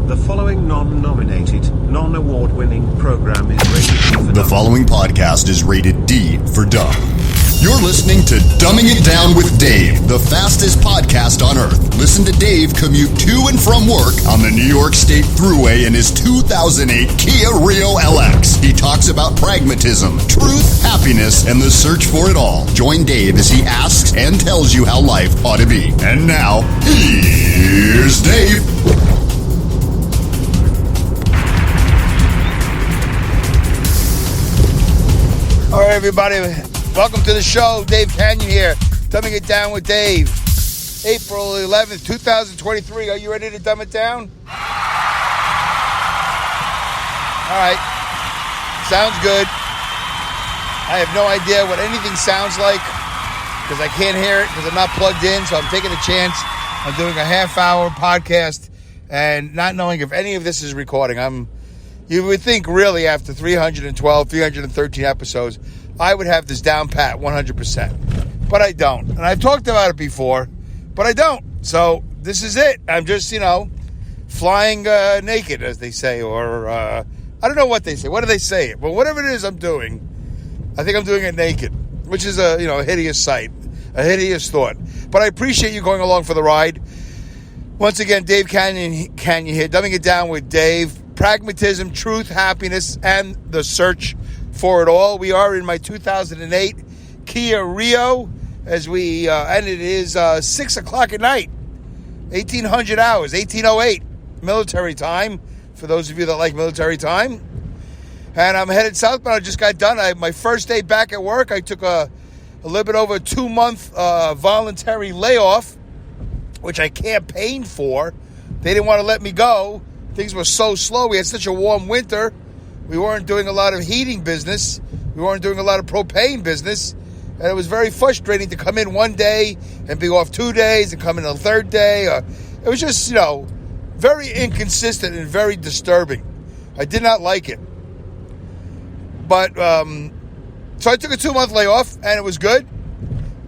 The following non-nominated, non-award-winning program is rated D for dumb. The following podcast is rated D for dumb. You're listening to Dumbing It Down with Dave, the fastest podcast on earth. Listen to Dave commute to and from work on the New York State Thruway in his 2008 Kia Rio LX. He talks about pragmatism, truth, happiness, and the search for it all. Join Dave as he asks and tells you how life ought to be. And now, here's Dave. All right, everybody, welcome to the show. Dave Canyon here, Dumbing It Down with Dave. April 11th, 2023. Are you ready to dumb it down? All right. Sounds good. I have no idea what anything sounds like because I can't hear it because I'm not plugged in, so I'm taking a chance. I'm doing a half-hour podcast and not knowing if any of this is recording. You would think really after 312, 313 episodes, I would have this down pat 100%. But I don't. And I've talked about it before, but I don't. So this is it. I'm just, flying naked, as they say, or I don't know what they say. What do they say? But whatever it is I'm doing, I think I'm doing it naked, which is a hideous sight, a hideous thought. But I appreciate you going along for the ride. Once again, Dave Canyon here, dumbing it down with Dave. Pragmatism, truth, happiness, and the search for it all. We are in my 2008 Kia Rio, and it is 6 o'clock at night, 1800 hours, 1808, military time, for those of you that like military time. And I'm headed southbound. I just got done. My first day back at work, I took a little bit over a 2-month voluntary layoff, which I campaigned for. They didn't want to let me go. Things were so slow. We had such a warm winter. We weren't doing a lot of heating business. We weren't doing a lot of propane business. And it was very frustrating to come in one day and be off 2 days and come in a third day. It was just, very inconsistent and very disturbing. I did not like it. But, so I took a 2-month layoff and it was good.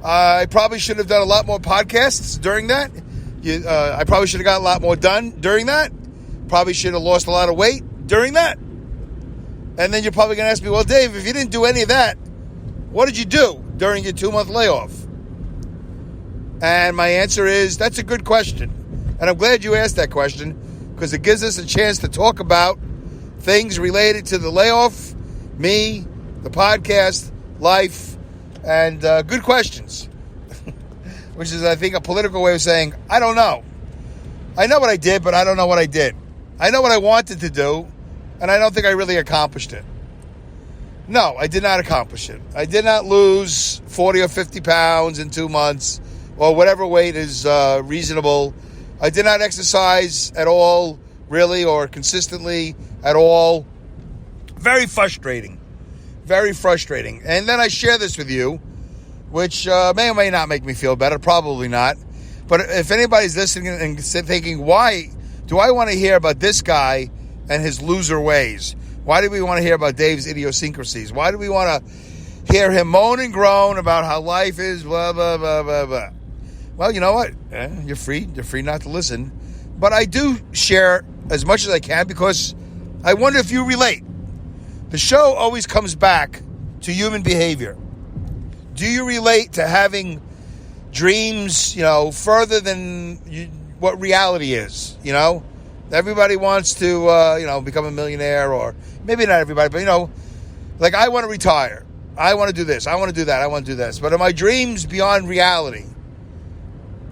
I probably should have done a lot more podcasts during that. I probably should have got a lot more done during that. Probably should have lost a lot of weight during that. And then you're probably going to ask me, well, Dave, if you didn't do any of that, what did you do during your 2-month layoff? And my answer is, that's a good question. And I'm glad you asked that question because it gives us a chance to talk about things related to the layoff, me, the podcast, life, and good questions, which is, I think, a political way of saying, I don't know. I know what I did, but I don't know what I did. I know what I wanted to do, and I don't think I really accomplished it. No, I did not accomplish it. I did not lose 40 or 50 pounds in 2 months, or whatever weight is reasonable. I did not exercise at all, really, or consistently at all. Very frustrating. Very frustrating. And then I share this with you, which may or may not make me feel better. Probably not. But if anybody's listening and thinking, why do I want to hear about this guy and his loser ways? Why do we want to hear about Dave's idiosyncrasies? Why do we want to hear him moan and groan about how life is blah, blah, blah, blah, blah? Well, you know what? You're free. You're free not to listen. But I do share as much as I can because I wonder if you relate. The show always comes back to human behavior. Do you relate to having dreams, further than what reality is, Everybody wants to, become a millionaire, or maybe not everybody, but, like I want to retire. I want to do this. I want to do that. I want to do this. But are my dreams beyond reality?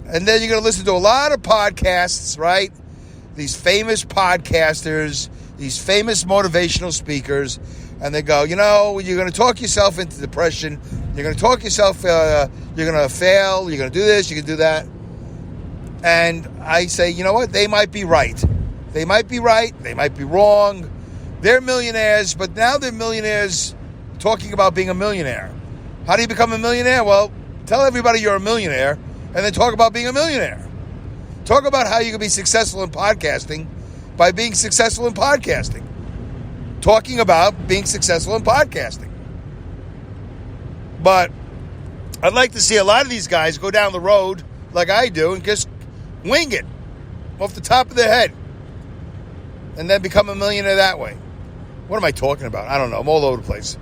And then you're going to listen to a lot of podcasts, right? These famous podcasters, these famous motivational speakers, and they go, you're going to talk yourself into depression. You're going to talk yourself, you're going to fail. You're going to do this. You can do that. And I say, you know what? They might be right. They might be right. They might be wrong. They're millionaires, but now they're millionaires talking about being a millionaire. How do you become a millionaire? Well, tell everybody you're a millionaire and then talk about being a millionaire. Talk about how you can be successful in podcasting by being successful in podcasting. Talking about being successful in podcasting. But I'd like to see a lot of these guys go down the road like I do and just wing it off the top of their head. and then become a millionaire that way. What am I talking about? I don't know. I'm all over the place.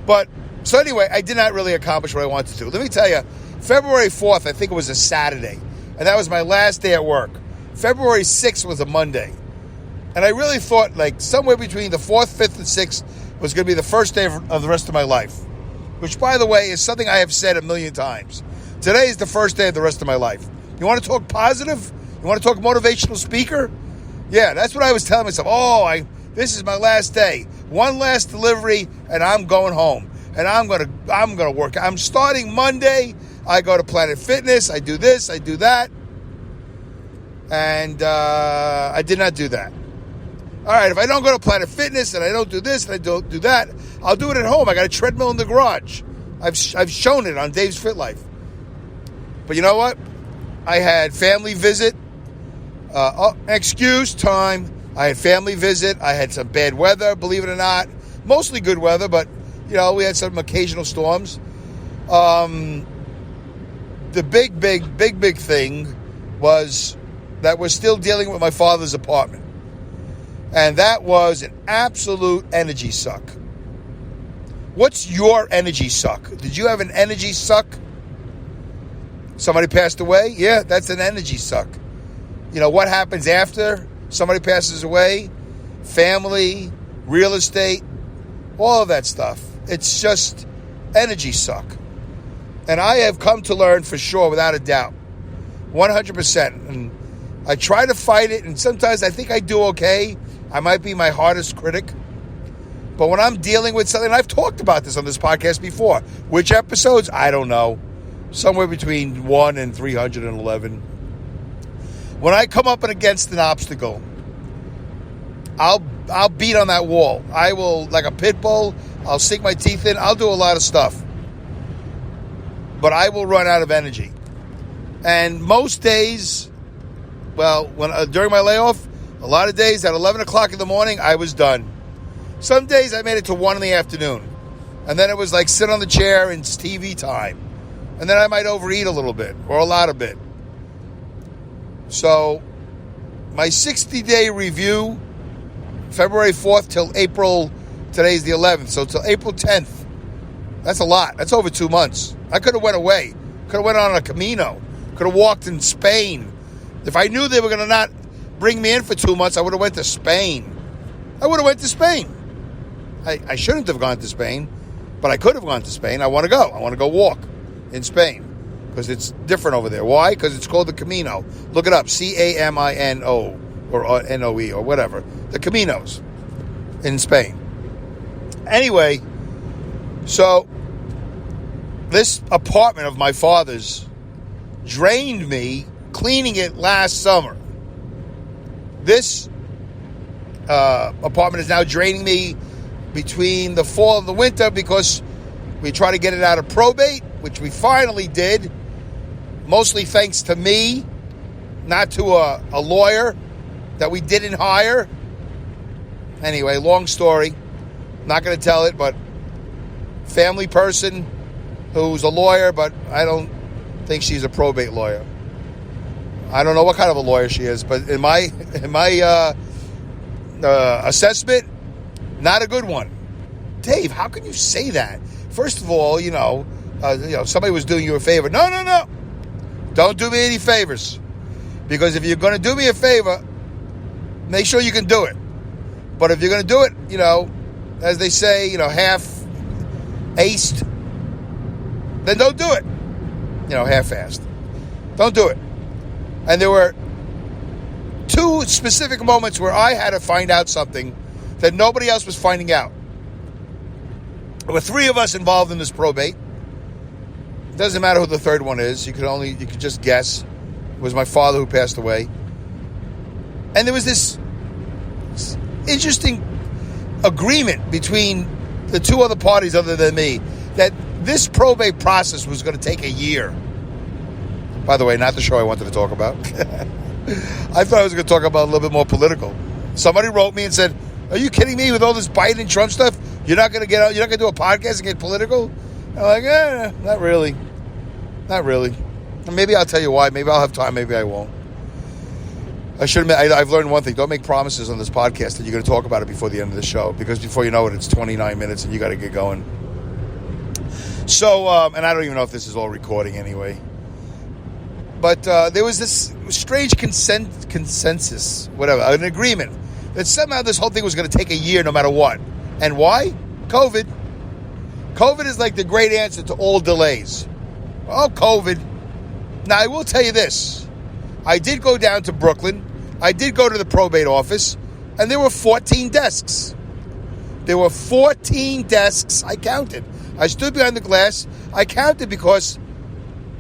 But, so anyway, I did not really accomplish what I wanted to. Let me tell you, February 4th, I think it was a Saturday, and that was my last day at work. February 6th was a Monday. And I really thought, like, somewhere between the 4th, 5th, and 6th was going to be the first day of the rest of my life. Which, by the way, is something I have said a million times. Today is the first day of the rest of my life. You want to talk positive? You want to talk motivational speaker? Yeah, that's what I was telling myself. This is my last day. One last delivery, and I'm going home. And I'm gonna work. I'm starting Monday. I go to Planet Fitness. I do this. I do that. And I did not do that. All right, if I don't go to Planet Fitness and I don't do this and I don't do that, I'll do it at home. I got a treadmill in the garage. I've shown it on Dave's Fit Life. But you know what? I had family visit. Excuse time. I had family visit. I had some bad weather, believe it or not. Mostly good weather, but, we had some occasional storms. The big thing was that we're still dealing with my father's apartment. And that was an absolute energy suck. What's your energy suck? Did you have an energy suck? Somebody passed away? Yeah, that's an energy suck. What happens after somebody passes away? Family, real estate, all of that stuff. It's just energy suck. And I have come to learn for sure, without a doubt, 100%. And I try to fight it, and sometimes I think I do okay. I might be my hardest critic. But when I'm dealing with something, and I've talked about this on this podcast before. Which episodes? I don't know. Somewhere between 1 and 311. When I come up against an obstacle, I'll beat on that wall. I will, like a pit bull, I'll sink my teeth in. I'll do a lot of stuff. But I will run out of energy. And most days, during my layoff, a lot of days at 11 o'clock in the morning, I was done. Some days I made it to 1 in the afternoon. And then it was like sit on the chair and it's TV time. And then I might overeat a little bit or a lot of bit. So my 60-day review, February 4th till April, today's the 11th, so till April 10th. That's a lot. That's over 2 months. I could have went away. Could have went on a Camino. Could have walked in Spain. If I knew they were going to not bring me in for 2 months, I would have went to Spain. I shouldn't have gone to Spain, but I could have gone to Spain. I want to go. I want to go walk in Spain because it's different over there. Why? Because it's called the Camino. Look it up. Camino or Noe or whatever. The Caminos in Spain. Anyway, so this apartment of my father's drained me cleaning it last summer. This apartment is now draining me between the fall and the winter because we try to get it out of probate, which we finally did, mostly thanks to me, not to a lawyer that we didn't hire. Anyway, long story. Not going to tell it, but family person who's a lawyer, but I don't think she's a probate lawyer. I don't know what kind of a lawyer she is, but in my assessment, not a good one. Dave, how can you say that? First of all, somebody was doing you a favor. No. Don't do me any favors. Because if you're going to do me a favor, make sure you can do it. But if you're going to do it, as they say, half-aced, then don't do it. Half-assed. Don't do it. And there were 2 specific moments where I had to find out something that nobody else was finding out. There were 3 of us involved in this probate. It doesn't matter who the third one is. You could just guess. It was my father who passed away. And there was this interesting agreement between the 2 other parties other than me that this probate process was going to take a year. By the way, not the show I wanted to talk about. I thought I was going to talk about a little bit more political. Somebody wrote me and said, "Are you kidding me with all this Biden and Trump stuff? You're not going to get out. You're not going to do a podcast and get political?" I'm like, not really. Maybe I'll tell you why. Maybe I'll have time. Maybe I won't. I've learned one thing. Don't make promises on this podcast that you're going to talk about it before the end of the show, because before you know it, it's 29 minutes and you got to get going. So, and I don't even know if this is all recording anyway. But there was this strange consensus, whatever, an agreement that somehow this whole thing was going to take a year no matter what. And why? COVID. COVID is like the great answer to all delays. Oh, COVID. Now, I will tell you this. I did go down to Brooklyn. I did go to the probate office, and there were 14 desks. There were 14 desks. I counted. I stood behind the glass. I counted because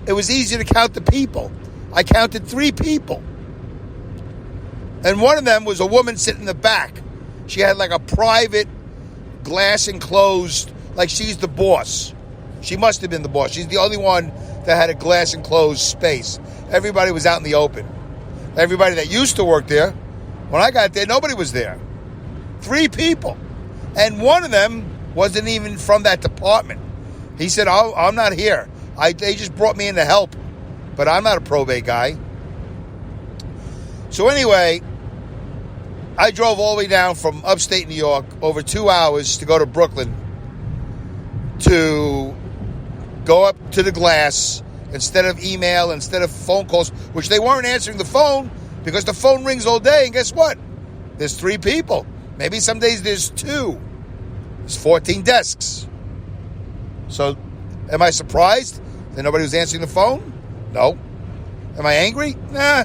it was easier to count the people. I counted 3 people. And one of them was a woman sitting in the back. She had like a private glass enclosed, like she's the boss. She must have been the boss. She's the only one that had a glass enclosed space. Everybody was out in the open. Everybody that used to work there, when I got there, nobody was there. 3 people. And one of them wasn't even from that department. He said, "Oh, I'm not here. They just brought me in to help, but I'm not a probate guy." So anyway, I drove all the way down from upstate New York over 2 hours to go to Brooklyn to go up to the glass instead of email, instead of phone calls, which they weren't answering the phone because the phone rings all day. And guess what? There's 3 people. Maybe some days there's 2. There's 14 desks. So am I surprised that nobody was answering the phone? No. Am I angry? Nah.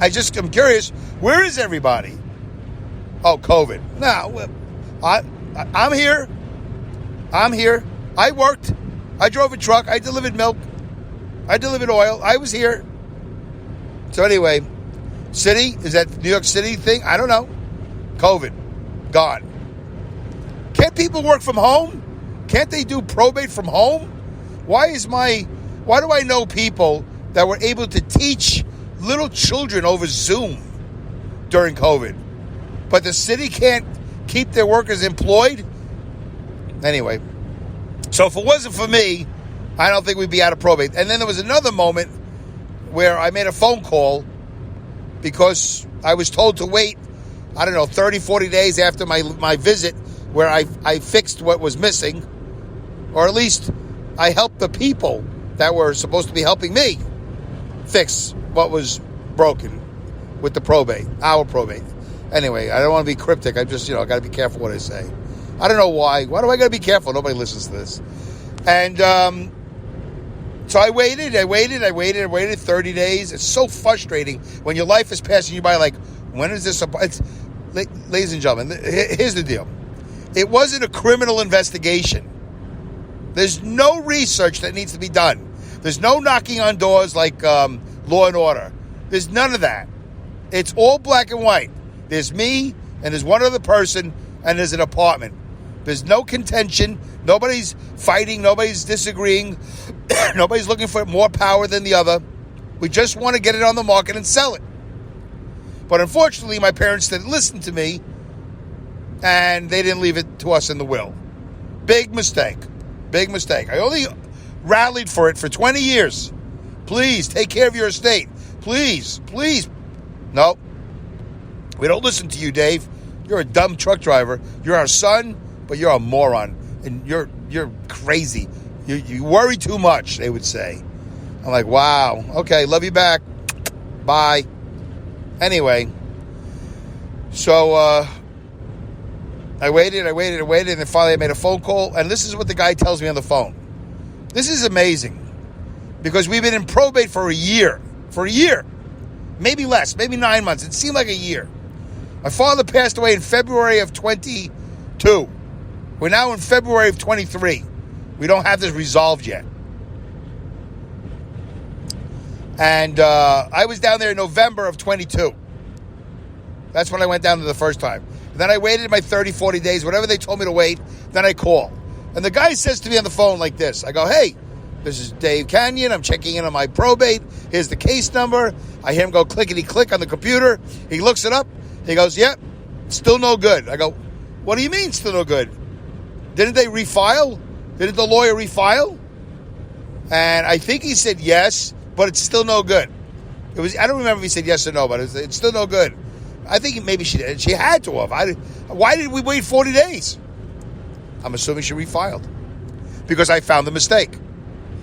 I'm curious. Where is everybody? Oh, COVID. No, I'm here. I'm here. I worked. I drove a truck. I delivered milk. I delivered oil. I was here. So anyway, city, is that New York City thing? I don't know. COVID. Gone. Can't people work from home? Can't they do probate from home? Why do I know people that were able to teach little children over Zoom during COVID, but the city can't keep their workers employed? Anyway, so if it wasn't for me, I don't think we'd be out of probate. And then there was another moment where I made a phone call because I was told to wait, 30, 40 days after my visit, where I fixed what was missing, or at least I helped the people that were supposed to be helping me fix what was broken with the probate, our probate. Anyway, I don't want to be cryptic. I just, I got to be careful what I say. I don't know why. Why do I got to be careful? Nobody listens to this. And so I waited 30 days. It's so frustrating when your life is passing you by like, when is this? Ladies and gentlemen, here's the deal. It wasn't a criminal investigation. There's no research that needs to be done. There's no knocking on doors like Law and Order. There's none of that. It's all black and white. There's me, and there's one other person, and there's an apartment. There's no contention. Nobody's fighting. Nobody's disagreeing. Nobody's looking for more power than the other. We just want to get it on the market and sell it. But unfortunately, my parents didn't listen to me, and they didn't leave it to us in the will. Big mistake. Big mistake. I only rallied for it for 20 years. Please, take care of your estate. Please, please. No. We don't listen to you, Dave. You're a dumb truck driver. You're our son, but you're a moron. And you're crazy. You worry too much, they would say. I'm like, wow. Okay, love you back. Bye. Anyway. So, I waited, and then finally I made a phone call, and this is what the guy tells me on the phone. This is amazing, because we've been in probate for a year. Maybe less, maybe 9 months. It seemed like a year. My father passed away in February of 22. We're now in February of 23. We don't have this resolved yet. And I was down there in November of 22. That's when I went down there the first time. And then I waited my 30, 40 days, whatever they told me to wait. Then I call. And the guy says to me on the phone like this. I go, "Hey, this is Dave Canyon. I'm checking in on my probate. Here's the case number." I hear him go clickety-click on the computer. He looks it up. He goes, "Yep, still no good." I go, "What do you mean still no good? Didn't they refile? Didn't the lawyer refile?" And I think he said yes, but it's still no good. It was. I don't remember if he said yes or no, but it's still no good. I think maybe she did. She had to have. Why did we wait 40 days? I'm assuming she refiled. Because I found the mistake.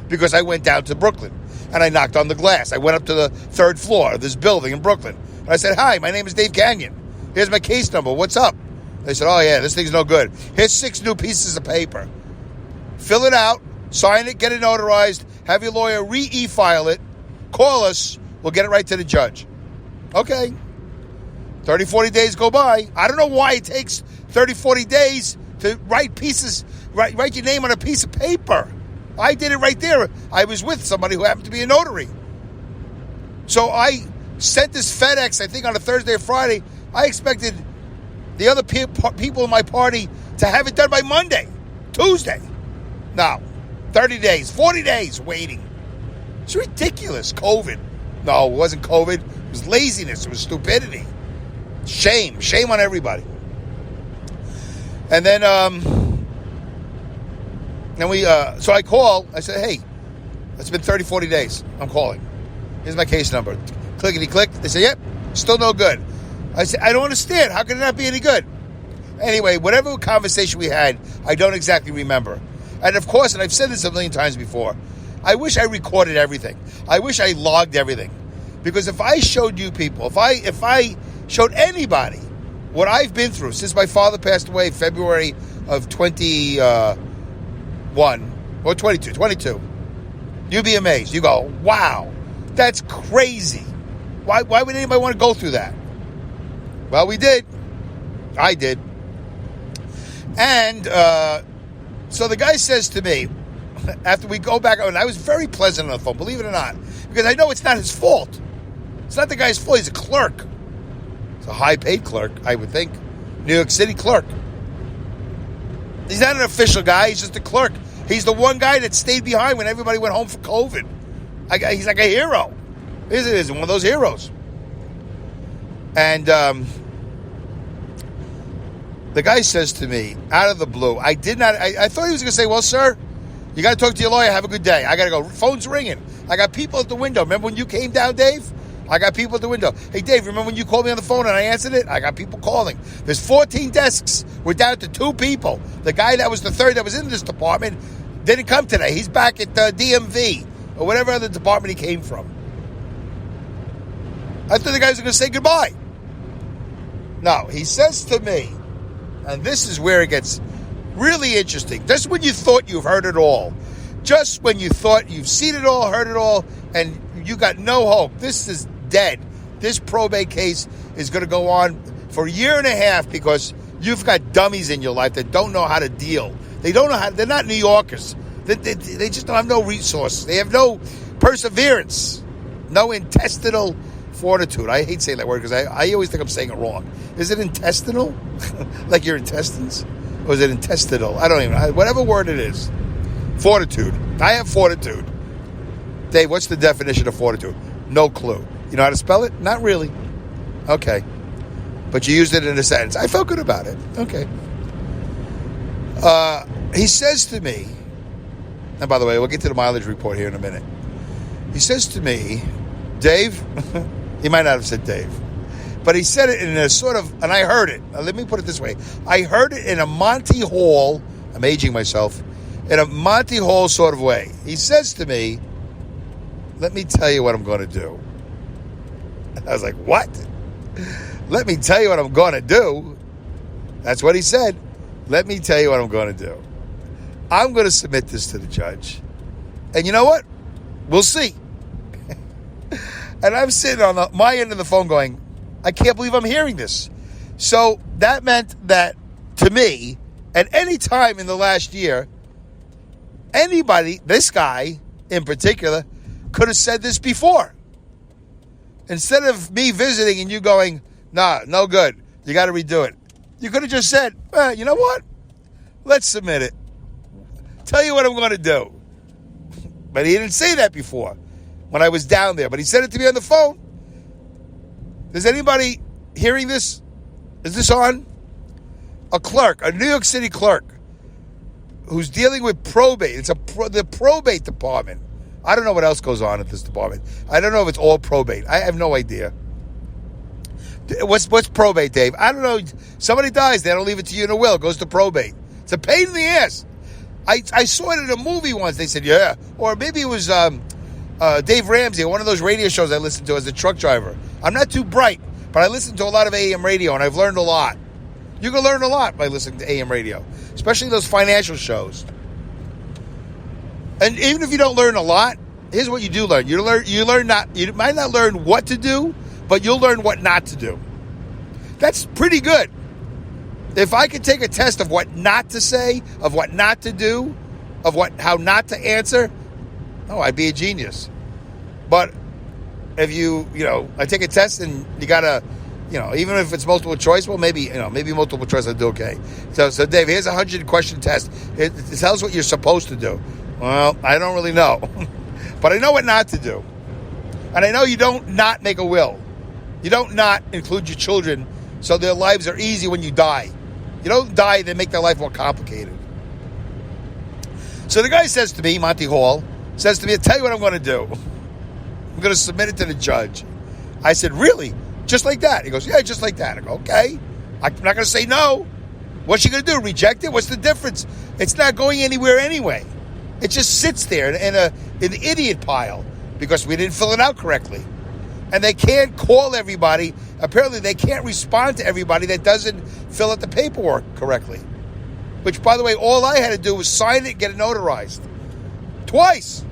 Because I went down to Brooklyn and I knocked on the glass. I went up to the 3rd floor of this building in Brooklyn. And I said, hi, my name is Dave Canyon. Here's my case number. What's up? They said, oh, yeah, this thing's no good. Here's 6 new pieces of paper. Fill it out, sign it, get it notarized, have your lawyer e-file it, call us, we'll get it right to the judge. Okay. 30, 40 days go by. I don't know why it takes 30, 40 days to write your name on a piece of paper. I did it right there. I was with somebody who happened to be a notary. So I sent this FedEx, I think on a Thursday or Friday. I expected the other people in my party to have it done by Monday, Tuesday. No, 30 days, 40 days waiting. It's ridiculous. COVID. No, it wasn't COVID. It was laziness. It was stupidity. Shame on everybody. And then, so I call. I said, hey, it's been 30, 40 days. I'm calling. Here's my case number. Clickety click. They say, yep, still no good. I said, I don't understand. How can it not be any good? Anyway, whatever conversation we had, I don't exactly remember. And of course, and I've said this a million times before, I wish I recorded everything. I wish I logged everything. Because if I showed you people, if I showed anybody what I've been through since my father passed away February of 21 or 22, you'd be amazed. You go, wow, that's crazy. Why would anybody want to go through that? Well, we did. I did. And so the guy says to me, after we go back, and I was very pleasant on the phone, believe it or not, because I know it's not his fault. It's not the guy's fault. He's a clerk. He's a high-paid clerk, I would think. New York City clerk. He's not an official guy. He's just a clerk. He's the one guy that stayed behind when everybody went home for COVID. He's like a hero. He's one of those heroes. And the guy says to me, out of the blue, I thought he was going to say, well, sir, you got to talk to your lawyer. Have a good day. I got to go. Phone's ringing. I got people at the window. Remember when you came down, Dave? I got people at the window. Hey, Dave, remember when you called me on the phone and I answered it? I got people calling. There's 14 desks. We're down to 2 people. The guy that was the third that was in this department didn't come today. He's back at DMV or whatever other department he came from. I thought the guy was going to say goodbye. No, he says to me, and this is where it gets really interesting. Just when you thought you've heard it all. Just when you thought you've seen it all, heard it all, and you got no hope. This is dead. This probate case is going to go on for a year and a half because you've got dummies in your life that don't know how to deal. They don't know how. They're not New Yorkers. They just don't have no resources. They have no perseverance, no intestinal fortitude. I hate saying that word because I always think I'm saying it wrong. Is it intestinal? Like your intestines? Or is it intestinal? I don't even know. Whatever word it is. Fortitude. I have fortitude. Dave, what's the definition of fortitude? No clue. You know how to spell it? Not really. Okay. But you used it in a sentence. I felt good about it. Okay. He says to me, and by the way, we'll get to the mileage report here in a minute. He says to me, Dave, he might not have said Dave, but he said it in a sort of, and I heard it. Let me put it this way. I heard it in a Monty Hall, I'm aging myself, in a Monty Hall sort of way. He says to me, let me tell you what I'm going to do. I was like, what? Let me tell you what I'm going to do. That's what he said. Let me tell you what I'm going to do. I'm going to submit this to the judge. And you know what? We'll see. And I'm sitting on my end of the phone going, I can't believe I'm hearing this. So that meant that, to me, at any time in the last year, anybody, this guy in particular, could have said this before. Instead of me visiting and you going, nah, no good, you got to redo it. You could have just said, you know what? Let's submit it. Tell you what I'm going to do. But he didn't say that before when I was down there. But he said it to me on the phone. Is anybody hearing this? Is this on? A clerk, a New York City clerk, who's dealing with probate. It's the probate department I don't know what else goes on at this department. I don't know if it's all probate. I have no idea. What's probate, Dave? I don't know. Somebody dies, they don't leave it to you in a will. It goes to probate. It's a pain in the ass. I saw it in a movie once. They said, yeah. Or maybe it was Dave Ramsey, one of those radio shows I listened to as a truck driver. I'm not too bright, but I listen to a lot of AM radio, and I've learned a lot. You can learn a lot by listening to AM radio, especially those financial shows. And even if you don't learn a lot, here's what you do learn. You might not learn what to do, but you'll learn what not to do. That's pretty good. If I could take a test of what not to say, of what not to do, of how not to answer, I'd be a genius. But if I take a test and you gotta, even if it's multiple choice, well, maybe multiple choice I'll do okay. So Dave, here's a 100-question test. It tells what you're supposed to do. Well, I don't really know. But I know what not to do. And I know you don't not make a will. You don't not include your children so their lives are easy when you die. You don't die, they make their life more complicated. So the guy says to me, Monty Hall, says to me, I'll tell you what I'm going to do. I'm going to submit it to the judge. I said, really? Just like that? He goes, yeah, just like that. I go, okay. I'm not going to say no. What's she going to do? Reject it? What's the difference? It's not going anywhere anyway. It just sits there in the idiot pile because we didn't fill it out correctly. And they can't call everybody. Apparently, they can't respond to everybody that doesn't fill out the paperwork correctly. Which, by the way, all I had to do was sign it and get it notarized. Twice.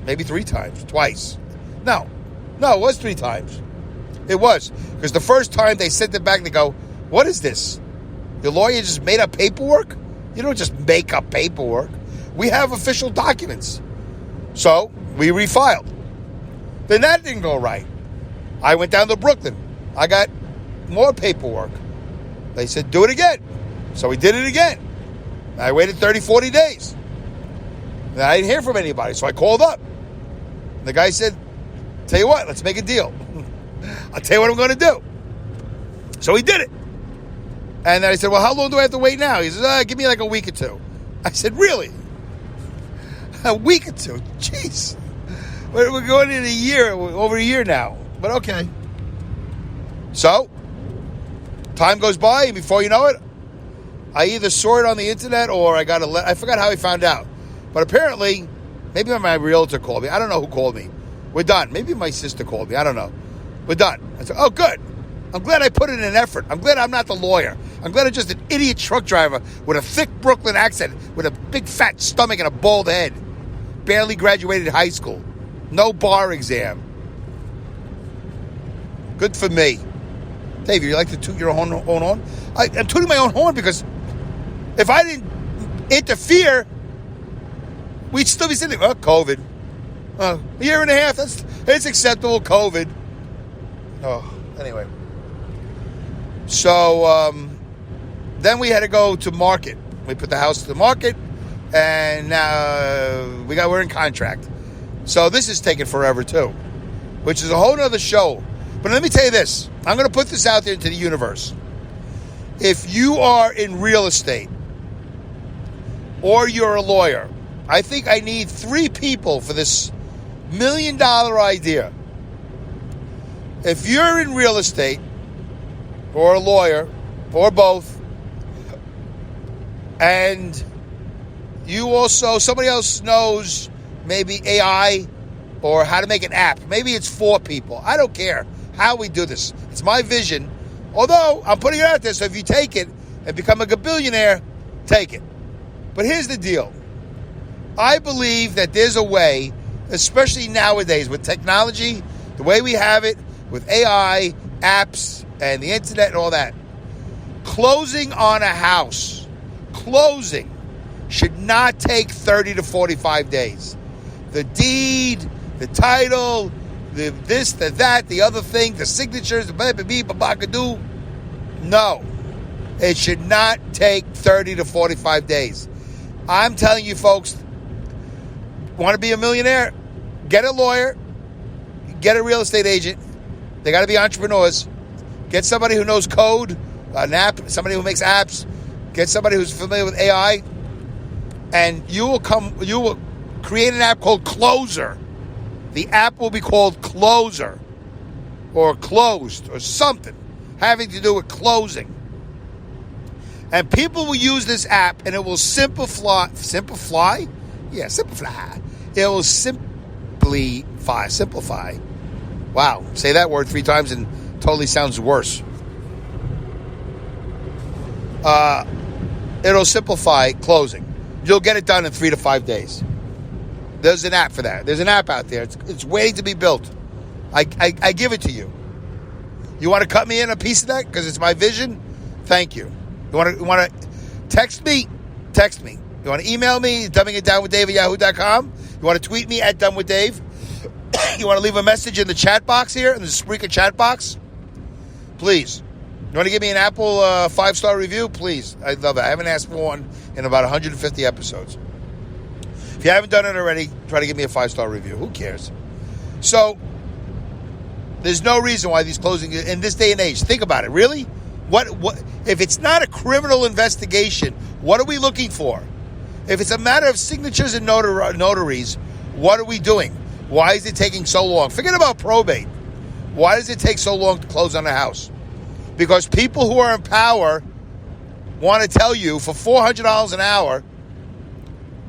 Maybe 3 times. Twice. No, it was 3 times. It was. Because the first time they sent it back, they go, what is this? Your lawyer just made up paperwork? You don't just make up paperwork. We have official documents. So, we refiled. Then that didn't go right. I went down to Brooklyn. I got more paperwork. They said, do it again. So we did it again. I waited 30, 40 days. And I didn't hear from anybody, so I called up. And the guy said, tell you what, let's make a deal. I'll tell you what I'm going to do. So he did it. And then I said, well, how long do I have to wait now? He says, give me like a week or 2. I said, really? A week or 2? Jeez. We're going in over a year now. But okay. So, time goes by, and before you know it, I either saw it on the internet or I got a letter. I forgot how I found out. But apparently, maybe my realtor called me. I don't know who called me. We're done. Maybe my sister called me. I don't know. We're done. I said, oh, good. I'm glad I put in an effort. I'm glad I'm not the lawyer. I'm glad I'm just an idiot truck driver with a thick Brooklyn accent, with a big fat stomach and a bald head. Barely graduated high school. No bar exam. Good for me. Dave, you like to toot your own horn? I'm tooting my own horn because if I didn't interfere, we'd still be sitting there. Oh, COVID. A year and a half, it's acceptable, COVID. Oh, anyway. So, then we had to go to market. We put the house to the market, and now we're in contract. So this is taking forever too, which is a whole nother show. But let me tell you this. I'm going to put this out there into the universe. If you are in real estate or you're a lawyer, I think I need 3 people for this $1 million idea. If you're in real estate or a lawyer or both, and you also, somebody else knows maybe AI or how to make an app. Maybe it's 4 people. I don't care how we do this. It's my vision. Although, I'm putting it out there, so if you take it and become a billionaire, take it. But here's the deal. I believe that there's a way, especially nowadays with technology, the way we have it, with AI, apps, and the internet and all that. Closing on a house, should not take 30 to 45 days. The deed, the title, the this, the that, the other thing, the signatures, the babakadoo. No. It should not take 30 to 45 days. I'm telling you folks, want to be a millionaire? Get a lawyer. Get a real estate agent. They got to be entrepreneurs. Get somebody who knows code, an app, somebody who makes apps. Get somebody who's familiar with AI. And you will create an app called Closer. The app will be called Closer or Closed or something having to do with closing. And people will use this app and it will simplify. Yeah, simplify. It will simplify. Wow, say that word 3 times and totally sounds worse. It'll simplify closing. You'll get it done in 3 to 5 days. There's an app for that. There's an app out there. It's waiting to be built. I give it to you. You want to cut me in a piece of that because it's my vision? Thank you. You want to text me? Text me. You want to email me? dumbingitdownwithdave@yahoo.com. You want to tweet me at dumbwithdave? You want to leave a message in the chat box here, in the Spreaker chat box? Please. You want to give me an Apple 5-star review? Please. I'd love it. I haven't asked for one in about 150 episodes. If you haven't done it already, try to give me a 5-star review. Who cares? So, there's no reason why these closing in this day and age. Think about it. Really? What if it's not a criminal investigation, what are we looking for? If it's a matter of signatures and notaries, what are we doing? Why is it taking so long? Forget about probate. Why does it take so long to close on a house? Because people who are in power want to tell you for $400 an hour,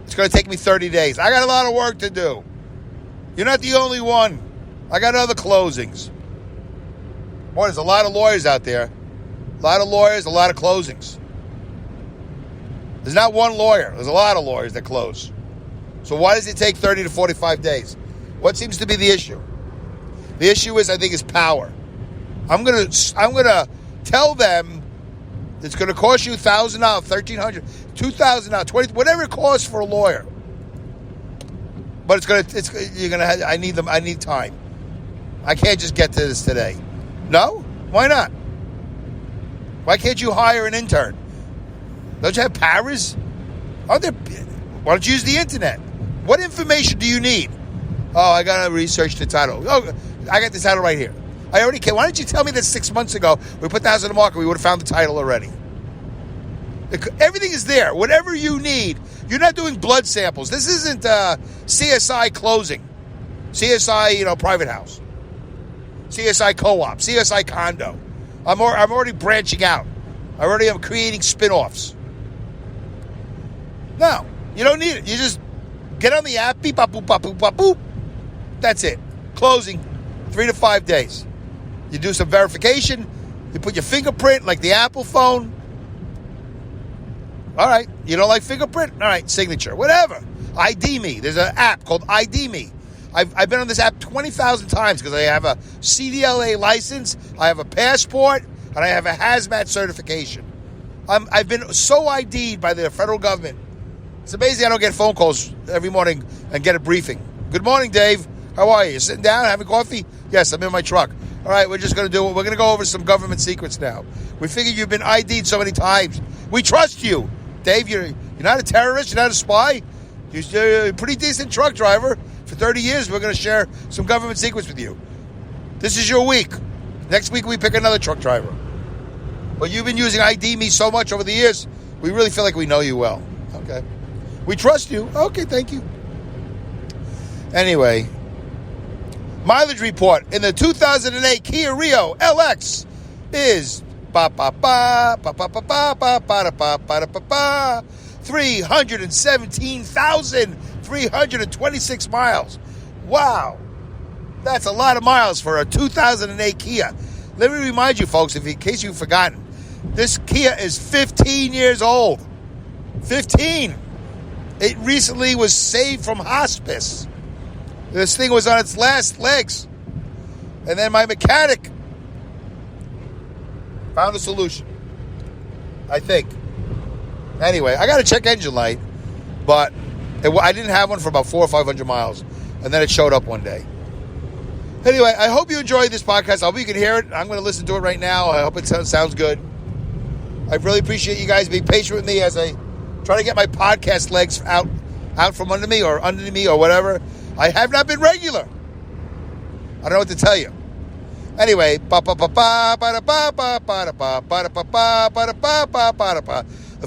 it's going to take me 30 days. I got a lot of work to do. You're not the only one. I got other closings. Boy, there's a lot of lawyers out there. A lot of lawyers, a lot of closings. There's not one lawyer. There's a lot of lawyers that close. So why does it take 30 to 45 days? What seems to be the issue? The issue is, I think, is power. I'm gonna tell them it's gonna cost you $1,000, $1,300, $2,000, $20, whatever it costs for a lawyer. But I need time. I can't just get to this today. No? Why not? Why can't you hire an intern? Don't you have powers? Why don't you use the internet? What information do you need? Oh, I got to research the title. Oh, I got the title right here. I already can. Why didn't you tell me that 6 months ago we put the house on the market, we would have found the title already? Everything is there. Whatever you need. You're not doing blood samples. This isn't CSI closing. CSI, private house. CSI co-op. CSI condo. I'm already branching out. I already am creating spin-offs. No, you don't need it. You just get on the app, beep, bop, boop, bop, boop, bop, boop. That's it. Closing, 3 to 5 days. You do some verification. You put your fingerprint like the Apple phone. All right. You don't like fingerprint? All right. Signature. Whatever. ID me. There's an app called ID me. I've been on this app 20,000 times because I have a CDLA license, I have a passport, and I have a hazmat certification. I've been so ID'd by the federal government. It's amazing I don't get phone calls every morning and get a briefing. Good morning, Dave. How are you? You sitting down, having coffee? Yes, I'm in my truck. All right, we're going to go over some government secrets now. We figured you've been ID'd so many times. We trust you. Dave, you're not a terrorist, you're not a spy. You're a pretty decent truck driver. For 30 years, we're going to share some government secrets with you. This is your week. Next week, we pick another truck driver. But you've been using ID me so much over the years, we really feel like we know you well. Okay. We trust you. Okay, thank you. Anyway, mileage report in the 2008 Kia Rio LX is 317,326 miles. Wow. That's a lot of miles for a 2008 Kia. Let me remind you, folks, in case you've forgotten, this Kia is 15 years old. 15. It recently was saved from hospice. This thing was on its last legs. And then my mechanic found a solution, I think. Anyway, I got a check engine light, but I didn't have one for about 400 or 500 miles. And then it showed up one day. Anyway, I hope you enjoyed this podcast. I hope you can hear it. I'm going to listen to it right now. I hope it sounds good. I really appreciate you guys being patient with me as I try to get my podcast legs out from under me or whatever. I have not been regular. I don't know what to tell you. Anyway, the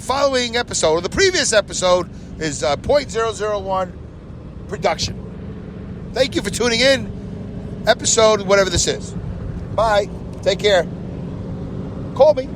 following episode, or the previous episode, is .001. production. Thank you for tuning in. Episode, whatever this is. Bye. Take care. Call me.